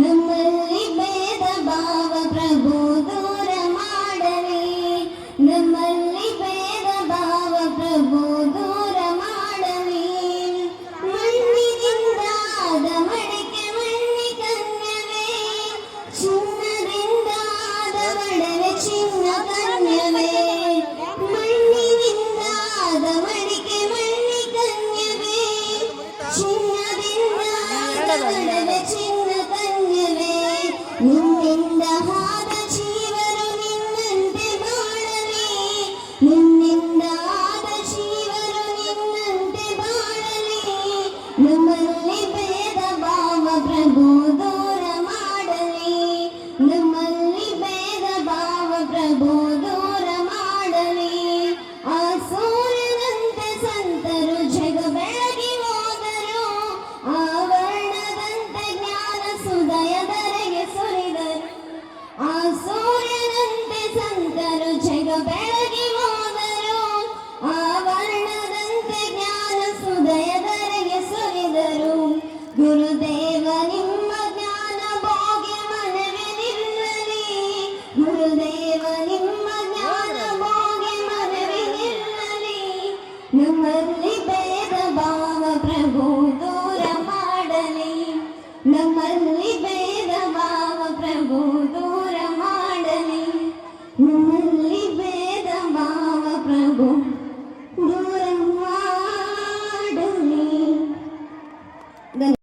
ನಮ್ಮಲ್ಲಿ ಭೇದ ಭಾವ ಪ್ರಭು ದೂರ ಮಾಡಲಿ. ನಮ್ಮಲ್ಲಿ ಭೇದ ಭಾವ ಪ್ರಭು ದೂರ ಮಾಡಲಿ. ಮಣ್ಣಿನಿಂದಾದ ಮಡಿಕೆ ಮಣ್ಣಿ ಕನ್ಯವೇ, ಚಿನ್ನದಿಂದಾದ ಒಡವೆ ಚಿನ್ನ ಕನ್ಯವೇ. ಮಣ್ಣಿನಿಂದಾದ ಮಡಿಕೆ ಮಣ್ಣಿ ಕನ್ಯವೇ, ಚಿನ್ನದಿಂದಾದ ಒಡವೆ ಚಿನ್ನ ಕನ್ಯವೇ. ನಿನ್ನಿಂದ ಆದ ಜೀವರು ನಿನ್ನಂತೆ ಬಾಳಲಿ. ನಿನ್ನಿಂದ ಆದ ಜೀವರು ನಿನ್ನಂತೆ ಬಾಳಲಿ. ನಮ್ಮಲ್ಲಿ ಭೇದ ಭಾವ ಪ್ರಭು ದೂರ ಮಾಡಲಿ.